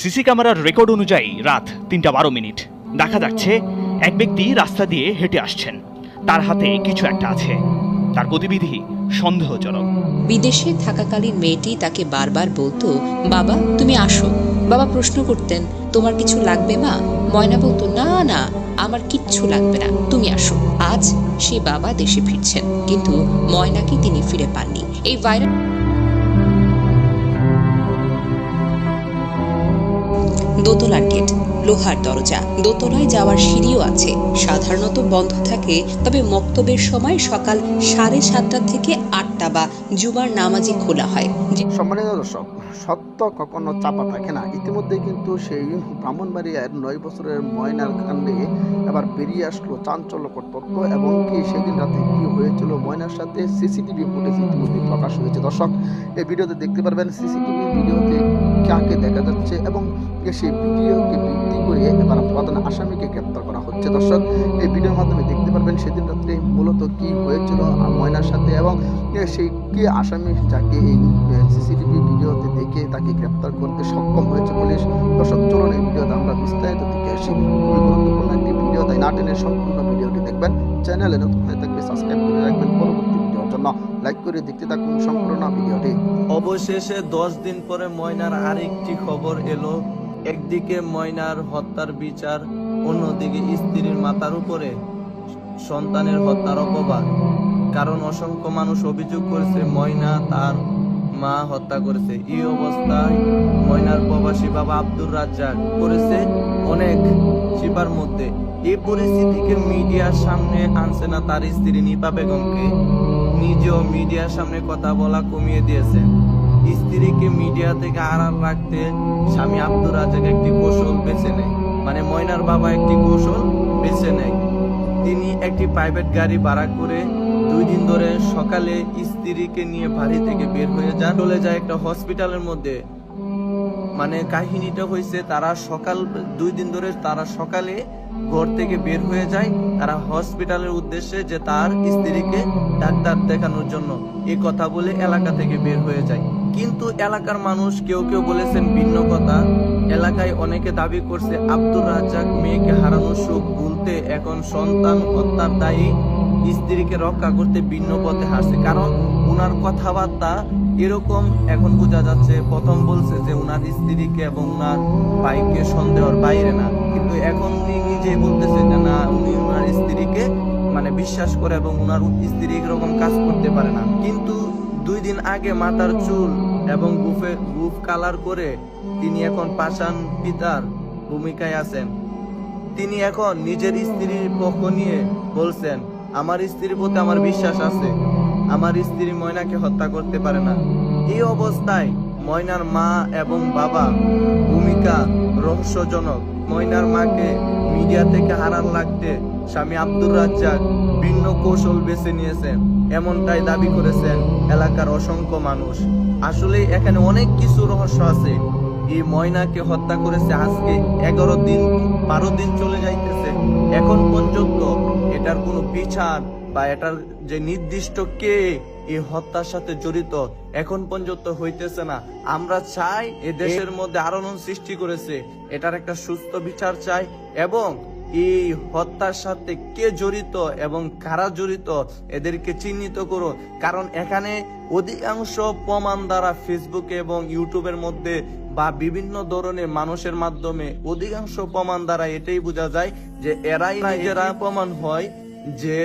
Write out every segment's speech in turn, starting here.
CC ক্যামেরার record অনুযায়ী রাত 3:12 দেখা যাচ্ছে এক ব্যক্তি রাস্তা দিয়ে হেঁটে আসছেন, তার হাতে কিছু একটা আছে। তার গতিবিধি সন্দেহজনক। বিদেশে থাকাকালীন মেয়েটি তাকে বারবার বলতো, বাবা তুমি আসো। বাবা প্রশ্ন করতেন, তোমার কিছু লাগবে মা? ময়না বলতো, না না আমার কিচ্ছু লাগবে না, তুমি আসো। আজ সে বাবা দেশে ফিরছেন, কিন্তু ময়নাকে তিনি ফিরে পাননি। এই ভাইরাল দোতলার গেট, লোহার দরজা, দোতলায় যাওয়ার সিঁড়িও আছে। সাধারণত বন্ধ থাকে, তবে মক্তবের সময় সকাল 7:30 থেকে 8টা বা জুমার নামাজই খোলা হয়। সম্মানিত দর্শক, সত্য কখনো চাপা থাকে না। ইতিমধ্যেই কিন্তু সেই ব্রাহ্মণবাড়িয়ার 9 বছরের ময়নার কাণ্ডে এবার বেরিয়ে আসলো চাঞ্চল্যকর তথ্য, এবং কি সেদিন রাতে কি হয়েছিল ময়নার সাথে সিসিটিভি ফুটেজ ইতিমধ্যেই প্রকাশ হয়েছে। দর্শক, এই ভিডিওতে দেখতে পারবেন সিসিটিভি ভিডিওতে কাকে দেখা যাচ্ছে, এবং সেই ভিডিওকে ভিত্তি করে এবার প্রধান আসামিকে গ্রেপ্তার করা হচ্ছে। দর্শক, এই ভিডিওর মাধ্যমে দেখতে পারবেন সেদিন রাত্রে মূলত কি হয়েছিল ময়নার সাথে, এবং সেই কি আসামি যাকে এই সিসিটিভি ভিডিওতে দেখে তাকে গ্রেপ্তার করতে সক্ষম হয়েছে পুলিশ। দর্শক, চলুন এই ভিডিওতে আমরা বিস্তারিত দেখে আসি। খুবই গুরুত্বপূর্ণ একটি ভিডিও, তাই না টেনে সম্পূর্ণ ভিডিওটি দেখবেন। চ্যানেলে নতুন হয়ে থাকলে সাবস্ক্রাইব করে রাখবেন পরবর্তী ভিডিওর জন্য। লাইক করে দেখতে থাকুন সম্পূর্ণ ভিডিওটি। অবশেষে 10 দিন পরে ময়নার আরেকটি খবর এলো। একদিকে ময়নার হত্যার বিচার, অন্যদিকে স্ত্রীর মাথার উপরে সন্তানের হত্যার অপবাদ। কারণ অসংখ্য মানুষ অভিযোগ করেছে ময়না তার মা হত্যা করেছে। এই অবস্থায় ময়নার প্রবাসী বাবা আব্দুর রাজ্জাক করেছে অনেক চিপার মধ্যে। এই পরিস্থিতিকে মিডিয়ার সামনে আনছে না তার স্ত্রী নিপা বেগমকে, নিজেও মিডিয়ার সামনে কথা বলা কমিয়ে দিয়েছে। স্ত্রীকে মিডিয়া থেকে আড়াল রাখতে স্বামী আব্দুর রাজ্জাক একটি কৌশল বেছে নেয়, মানে ময়নার বাবা একটি কৌশল বেছে নেয়। তিনি একটি প্রাইভেট গাড়ি ভাড়া করে 2 দিন ধরে সকালে স্ত্রীকে নিয়ে বাড়ি থেকে বের হয়ে যান, চলে যায় একটা হসপিটালের মধ্যে। মানে কাহিনীটা হয়েছে, তারা 2 দিন ধরে তারা সকালে ঘর থেকে বের হয়ে যায়, তারা হসপিটালের উদ্দেশ্যে যে তার স্ত্রীকে ডাক্তার দেখানোর জন্য এই কথা বলে এলাকা থেকে বের হয়ে যায়। কিন্তু এলাকার মানুষ কেউ কেউ বলেছেন ভিন্ন কথা। এলাকায় অনেকে দাবি করছে আব্দুর রাজ্জাক মেয়েকে হারানোর সুখ ভুলতে এখন সন্তান হত্যার দায়ী স্ত্রীকে রক্ষা করতে ভিন্ন পথে হাসছে। কারণ উনার কথাবার্তা এরকম এখন বোঝা যাচ্ছে, প্রথম বলছে যে উনার স্ত্রীকে এবং উনার ভাইকে সন্দেহের বাইরে না, কিন্তু এখন উনি নিজেই বলতেছে যে না, উনি উনার স্ত্রীকে মানে বিশ্বাস করে এবং উনার স্ত্রী এরকম কাজ করতে পারে না। কিন্তু 2 দিন আগে মাথার চুল এবং গুফ কালার করে তিনি এখন পাষাণ পিতার ভূমিকায় আছেন। তিনি এখন নিজের স্ত্রীর পক্ষ নিয়ে বলছেন, আমার স্ত্রীর প্রতি আমার বিশ্বাস আছে, আমার স্ত্রী ময়নাকে হত্যা করতে পারে না। এই অবস্থায় ময়নার মা এবং বাবা ভূমিকা রহস্যজনক। ময়নার মাকে মিডিয়া থেকে হারান লাগতে স্বামী আব্দুর রাজ্জাক ভিন্ন কৌশল বেছে নিয়েছেন, এমনটাই দাবি করেছেন এলাকার অসংখ্য মানুষ। আসলে এখানে অনেক কিছু রহস্য আছে। এই ময়নাকে হত্যা করেছে আজকে 12 দিন চলে যাইতেছে, এখন পর্যন্ত এটার কোনো বিচার বা এটার যে নির্দিষ্ট কে এই হত্যার সাথে জড়িত এখন পর্যন্ত হইতেছে না। আমরা চাই এ দেশের মধ্যে আলোড়ন সৃষ্টি করেছে, এটার একটা সুস্থ বিচার চাই, এবং এই হত্যার সাথে কে জড়িত এবং কারা জড়িত এদেরকে চিহ্নিত করুন। কারণ এখানে অধিকাংশ প্রমাণ দ্বারা ফেসবুকে এবং ইউটিউবের মধ্যে বা বিভিন্ন ধরনের মানুষের মাধ্যমে অধিকাংশ প্রমাণ দ্বারা এটাই বোঝা যায় যে এরাই নিজেরা প্রমাণ হয় যে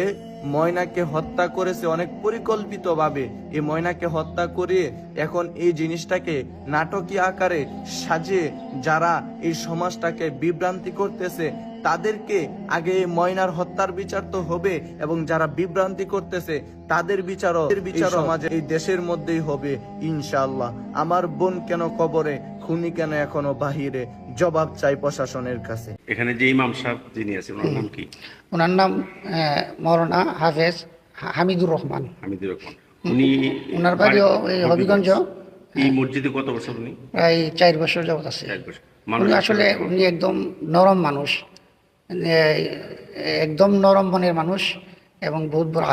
ময়নাকে হত্যা করেছে অনেক পরিকল্পিত ভাবে। এই ময়নাকে হত্যা করে এখন এই জিনিসটাকে নাটকীয় আকারে সাজিয়ে যারা এই সমাজটাকে বিভ্রান্তি করতেছে তাদেরকে আগে ময়নার হত্যার বিচার তো হবে, এবং যারা বিভ্রান্তি করতেছে তাদের বিচারও সমাজে এই দেশের মধ্যেই হবে ইনশাআল্লাহ। আমার বোন কেন কবরে, খুনি কেন এখনো বাহিরে, জবাব চাই প্রশাসনের কাছে। এখানে যে ইমাম সাহেব যিনি আছেন ওনার নাম কি? ওনার নাম মাওলানা হাফেজ হামিদুর রহমান। উনি ওনার বাড়িও এই হবিগঞ্জ। এই মসজিদে কত বছর? উনি প্রায় 4 বছর যাবত আছে। উনি আসলে একদম নরম মানুষ, একদম নরম মনের মানুষ, এবং বহুত বড়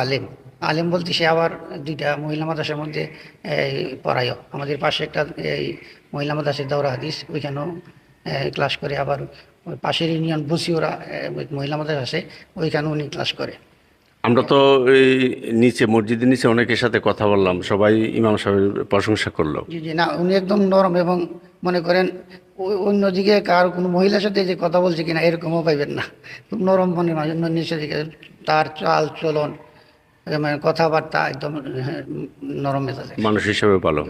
আলেম বলতে সে আবার 2টা মহিলা মাদ্রাসার মধ্যে পড়ায়ও। আমাদের পাশে একটা এই মহিলা মাদ্রাসার দাওরা হাদিস, ওইখানেও ক্লাস করে। আবার ওই পাশের ইউনিয়ন বসিওরা মহিলা মাদ্রাসা আছে, ওইখানে উনি ক্লাস করে। আমরা তো এই নিচে মসজিদের নিচে অনেকের সাথে কথা বললাম, সবাই ইমাম সাহেবের প্রশংসা করলো। জি জি, না উনি একদম নরম, এবং মনে করেন অন্যদিকে কার কোনো মহিলার সাথে যে কথা বলছে কিনা এরকমও পাইবেন না। খুব নরম মনে হয়, নিচের দিকে তার চাল চলন, মানে কথাবার্তা একদম নরম মেজাজে। মানুষ হিসেবে ভালো।